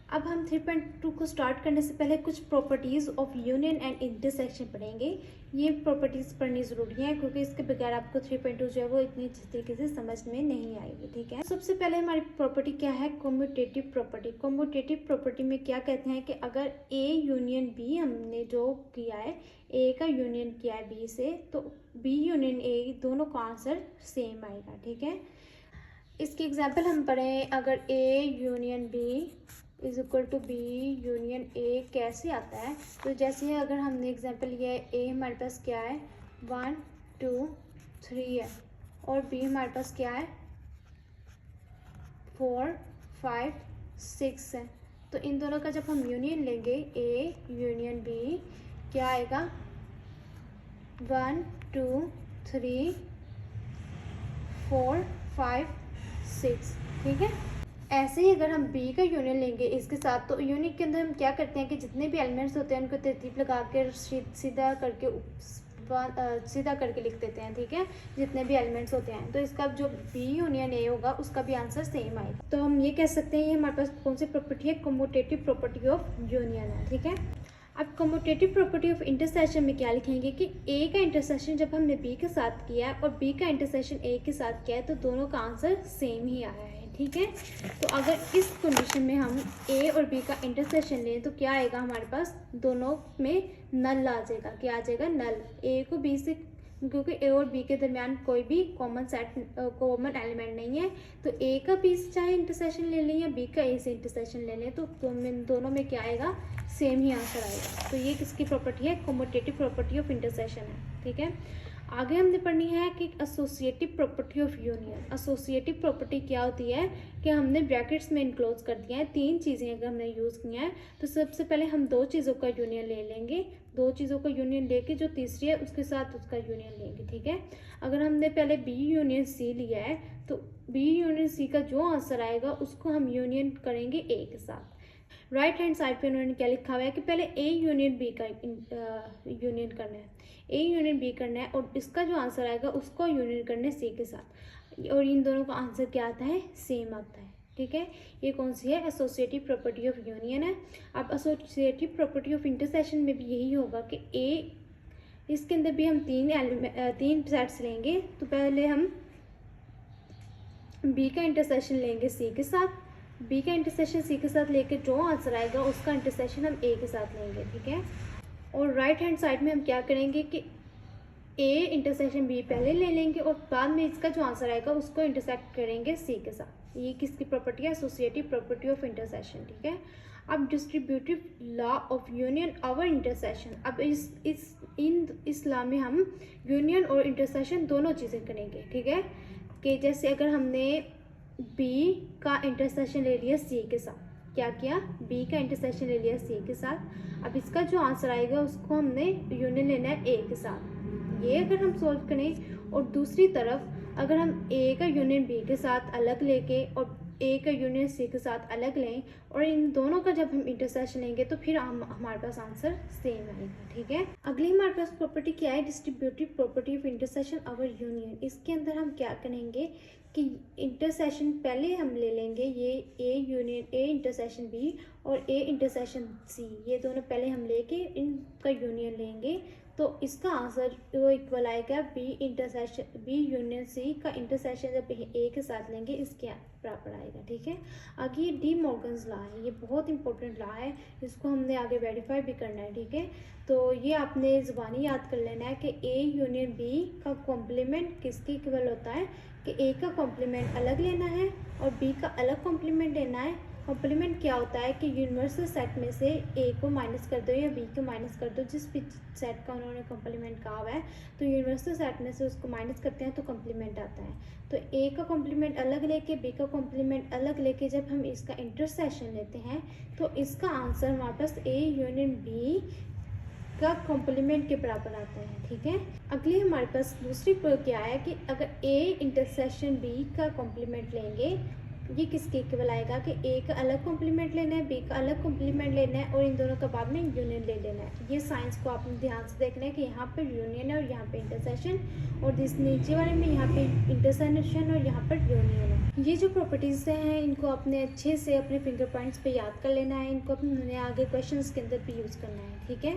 अब हम 3.2 को स्टार्ट करने से पहले कुछ properties of union and intersection पढ़ेंगे। ये प्रॉपर्टीज़ पढ़नी ज़रूरी है क्योंकि इसके बगैर आपको 3.2 जो है वो इतनी अच्छी तरीके से समझ में नहीं आएगी। ठीक है, सबसे पहले हमारी प्रॉपर्टी क्या है, कम्यूटेटिव प्रॉपर्टी। कम्यूटेटिव प्रॉपर्टी में क्या कहते हैं कि अगर ए यूनियन बी हमने जो किया है, ए का यूनियन किया है बी से, तो बी यूनियन ए दोनों का आंसर सेम आएगा। ठीक है, इसकी एग्जाम्पल हम पढ़ें, अगर A union B is equal to B union A कैसे आता है, तो जैसे अगर हमने एग्जांपल लिया है, ए हमारे पास क्या है 1 2 3 है और बी हमारे पास क्या है 4 5 6 है। तो इन दोनों का जब हम यूनियन लेंगे, ए यूनियन बी क्या आएगा 1 2 3 4 5 6। ठीक है, ऐसे ही अगर हम बी का यूनियन लेंगे इसके साथ, तो यूनियन के अंदर हम क्या करते हैं कि जितने भी एलिमेंट्स होते हैं उनको तरतीब लगा के सीधा करके लिख देते हैं। ठीक है, जितने भी एलिमेंट्स होते हैं, तो इसका जो बी यूनियन ए होगा उसका भी आंसर सेम आएगा। तो हम ये कह सकते हैं ये हमारे पास कौन सी प्रॉपर्टी है, कम्यूटेटिव प्रॉपर्टी ऑफ यूनियन है। ठीक है, अब कम्यूटेटिव प्रॉपर्टी ऑफ इंटरसेक्शन में क्या लिखेंगे कि ए का इंटरसेक्शन जब हमने बी के साथ किया है और बी का इंटरसेक्शन ए के साथ किया है, तो दोनों का आंसर सेम ही आया है। ठीक है, तो अगर इस कंडीशन में हम ए और बी का इंटरसेक्शन लें तो क्या आएगा हमारे पास, दोनों में नल आ जाएगा। क्या आ जाएगा, नल। ए को बी से, क्योंकि ए और बी के दरमियान कोई भी कॉमन एलिमेंट नहीं है, तो ए का बी से चाहे इंटरसेक्शन ले लें या बी का ए से इंटरसेक्शन ले लें, तो दोनों में क्या आएगा, सेम ही आंसर आएगा। तो ये किसकी प्रॉपर्टी है, कम्यूटेटिव प्रॉपर्टी ऑफ इंटरसेक्शन है। ठीक है, आगे हमने पढ़नी है कि associative property of union. Associative property क्या होती है कि हमने ब्रैकेट्स में इनक्लोज कर दिया है, तीन चीज़ें अगर हमने यूज़ किया है, तो सबसे पहले हम दो चीज़ों का यूनियन ले लेंगे, दो चीज़ों का यूनियन लेके जो तीसरी है उसके साथ उसका यूनियन लेंगे। ठीक है, अगर हमने पहले बी यूनियन सी लिया है, तो बी यूनियन सी का जो आंसर आएगा उसको हम यूनियन करेंगे ए के साथ। राइट हैंड साइड पे उन्होंने क्या लिखा हुआ है कि पहले ए यूनियन बी का यूनियन करना है, ए यूनियन बी करना है और इसका जो आंसर आएगा उसको यूनियन करना है सी के साथ, और इन दोनों का आंसर क्या आता है, सेम आता है। ठीक है, ये कौन सी है, एसोसिएटिव प्रॉपर्टी ऑफ यूनियन है। अब एसोसिएटिव प्रॉपर्टी ऑफ इंटरसेक्शन में भी यही होगा कि ए, इसके अंदर भी हम तीन सेट्स लेंगे, तो पहले हम बी का इंटरसेक्शन लेंगे सी के साथ, बी का इंटरसेक्शन सी के साथ लेके जो आंसर आएगा उसका इंटरसेक्शन हम ए के साथ लेंगे। ठीक है, और राइट हैंड साइड में हम क्या करेंगे कि ए इंटरसेक्शन बी पहले ले लेंगे और बाद में इसका जो आंसर आएगा उसको इंटरसेक्ट करेंगे सी के साथ। ये किसकी प्रॉपर्टी है, एसोसिएटिव प्रॉपर्टी ऑफ इंटरसेक्शन। ठीक है, अब डिस्ट्रीब्यूटिव लॉ ऑफ यूनियन और इंटरसेक्शन। अब इस लॉ में हम यूनियन और इंटरसेक्शन दोनों चीज़ें करेंगे। ठीक है, कि जैसे अगर हमने बी का इंटरसेक्शन ले लिया सी के साथ, क्या किया, बी का इंटरसेक्शन ले लिया सी के साथ, अब इसका जो आंसर आएगा उसको हमने यूनियन लेना है ए के साथ। ये अगर हम सॉल्व करें, और दूसरी तरफ अगर हम ए का यूनियन बी के साथ अलग लेके और ए का यूनियन सी के साथ अलग लें और इन दोनों का जब हम इंटरसेक्शन लेंगे तो फिर हमारे पास आंसर सेम आएगा। ठीक है, अगली हमारे पास प्रॉपर्टी क्या है, distributive property of intersection our union. इसके अंदर हम क्या करेंगे कि इंटरसेक्शन पहले हम ले लेंगे, ये A union A intersection B और ए इंटरसेक्शन सी, ये दोनों पहले हम लेके इनका यूनियन लेंगे, तो इसका आंसर वो इक्वल आएगा बी यूनियन सी का इंटरसेक्शन जब ए के साथ लेंगे इसके बराबर आएगा। ठीक है, आगे ये डी मॉर्गन्स लॉ है, ये बहुत इंपॉर्टेंट लॉ है, इसको हमने आगे वेरीफाई भी करना है। ठीक है, तो ये आपने ज़ुबानी याद कर लेना है कि ए यूनियन बी का कॉम्प्लीमेंट किसके इक्वल होता है, कि ए का कॉम्प्लीमेंट अलग लेना है और बी का अलग कॉम्प्लीमेंट लेना है। कॉम्प्लीमेंट क्या होता है कि यूनिवर्सल सेट में से ए को माइनस कर दो या बी को माइनस कर दो, जिस भी सेट का उन्होंने कॉम्प्लीमेंट कहा हुआ है, तो यूनिवर्सल सेट में से उसको माइनस करते हैं तो कॉम्प्लीमेंट आता है। तो ए का कॉम्प्लीमेंट अलग लेके बी का कॉम्प्लीमेंट अलग लेके जब हम इसका इंटरसेक्शन लेते हैं तो इसका आंसर हमारे पास ए यूनियन बी का कॉम्प्लीमेंट के बराबर आता है। ठीक है, अगली हमारे पास दूसरी क्या है कि अगर ए इंटरसेक्शन बी का कॉम्प्लीमेंट लेंगे ये किसके इक्वल आएगा कि ए का अलग कॉम्प्लीमेंट लेना है, बी का अलग कॉम्प्लीमेंट लेना है और इन दोनों का बाद में यूनियन ले लेना है। ये साइंस को आपने ध्यान से देखना है कि यहाँ पर यूनियन है और यहाँ पे इंटरसेक्शन, और इस नीचे वाले में यहाँ पे इंटरसेक्शन और यहाँ पर यूनियन है। ये जो प्रॉपर्टीज़ हैं इनको अपने अच्छे से अपने फिंगर पॉइंट्स पे याद कर लेना है, इनको अपने आगे क्वेश्चंस के अंदर भी यूज़ करना है, ठीक है।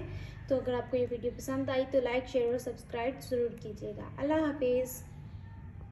तो अगर आपको ये वीडियो पसंद आई तो लाइक, शेयर और सब्सक्राइब ज़रूर कीजिएगा। अल्लाह हाफिज़।